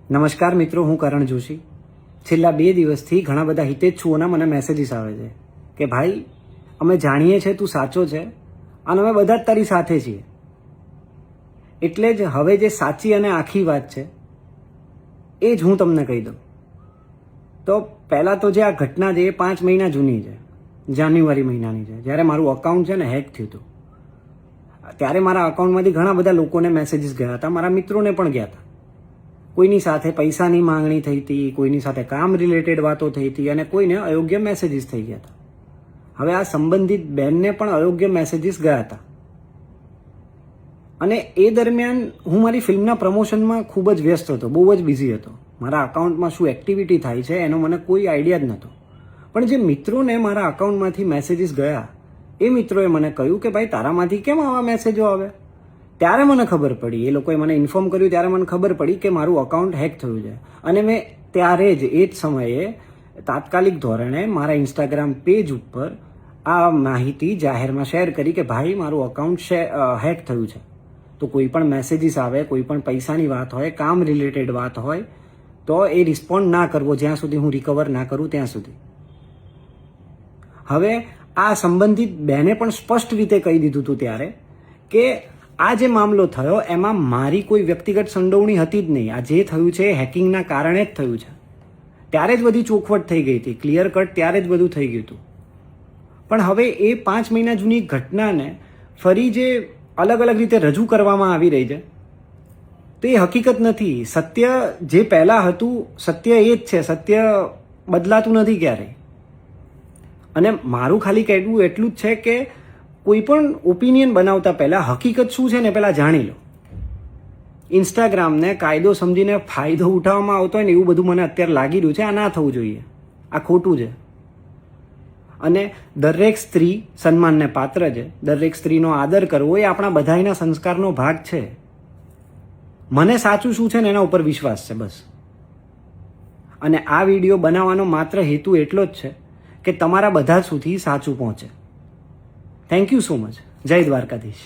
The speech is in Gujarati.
નમસ્કાર મિત્રો, હું કરણ જોશી. છેલ્લા 2 દિવસથી ઘણા બધા હિતેચ્છુઓના મને મેસેજીસ આવે છે કે ભાઈ, અમે જાણીએ છીએ તું સાચો છે અને અમે બધા જ તારી સાથે છીએ. એટલે જ હવે જે સાચી અને આખી વાત છે એ જ હું તમને કહી દઉં. તો પહેલાં તો જે આ ઘટના છે એ 5 મહિના જૂની છે, જાન્યુઆરી મહિનાની છે, જ્યારે મારું અકાઉન્ટ છે ને હેક થયું હતું. ત્યારે મારા અકાઉન્ટમાંથી ઘણા બધા લોકોને મેસેજીસ ગયા હતા, મારા મિત્રોને પણ ગયા હતા. કોઈની સાથે પૈસાની માંગણી થઈ હતી, કોઈની સાથે કામ રિલેટેડ વાતો થઈ હતી અને કોઈને અયોગ્ય મેસેજીસ થઈ ગયા હતા. હવે આ સંબંધિત બહેનને પણ અયોગ્ય મેસેજીસ ગયા હતા અને એ દરમિયાન હું મારી ફિલ્મના પ્રમોશનમાં ખૂબ જ વ્યસ્ત હતો, બહુ જ બિઝી હતો. મારા અકાઉન્ટમાં શું એક્ટિવિટી થાય છે એનો મને કોઈ આઈડિયા જ નહોતો. પણ જે મિત્રોને મારા અકાઉન્ટમાંથી મેસેજીસ ગયા એ મિત્રોએ મને કહ્યું કે ભાઈ, તારામાંથી કેમ આવા મેસેજો આવે? ત્યારે મને ખબર પડી, એ લોકોએ મને ઇન્ફોર્મ કર્યું ત્યારે મને ખબર પડી કે મારું અકાઉન્ટ હેક થયું છે. અને મેં ત્યારે જ એ જ સમયે તાત્કાલિક ધોરણે મારા ઇન્સ્ટાગ્રામ પેજ ઉપર આ માહિતી જાહેરમાં શેર કરી કે ભાઈ, મારું અકાઉન્ટ હેક થયું છે. તો કોઈ પણ મેસેજીસ આવે, કોઈ પણ પૈસાની વાત હોય, કામ રિલેટેડ વાત હોય તો એ રિસ્પોન્ડ ના કરવો જ્યાં સુધી હું રિકવર ના કરું ત્યાં સુધી. હવે આ સંબંધિત બહેને પણ સ્પષ્ટ રીતે કહી દીધું હતું ત્યારે કે આ જે મામલો થયો એમાં મારી કોઈ વ્યક્તિગત સંડોવણી હતી જ નહીં. આ જે થયું છે એ હેકિંગના કારણે જ થયું છે. ત્યારે જ બધી ચોખવટ થઈ ગઈ હતી, ક્લિયર કટ ત્યારે જ બધું થઈ ગયું હતું. પણ હવે એ 5 મહિના જૂની ઘટનાને ફરી જે અલગ અલગ રીતે રજૂ કરવામાં આવી રહી છે તો એ હકીકત નથી. સત્ય જે પહેલાં હતું સત્ય એ જ છે, સત્ય બદલાતું નથી ક્યારેય. અને મારું ખાલી કહેવું એટલું જ છે કે કોઈ પણ ઓપિનિયન બનાવતા પહેલાં હકીકત શું છે ને પહેલાં જાણી લો. ઇન્સ્ટાગ્રામને કાયદો સમજીને ફાયદો ઉઠાવવામાં આવતો હોય ને એવું બધું મને અત્યારે લાગી રહ્યું છે. આ ના થવું જોઈએ, આ ખોટું છે. અને દરેક સ્ત્રી સન્માનને પાત્ર છે, દરેક સ્ત્રીનો આદર કરવો એ આપણા બધાના સંસ્કારનો ભાગ છે. મને સાચું શું છે ને એના ઉપર વિશ્વાસ છે બસ. અને આ વિડીયો બનાવવાનો માત્ર હેતુ એટલો જ છે કે તમારા બધા સુધી સાચું પહોંચે. Thank you so much. જય દ્વારકાધીશ.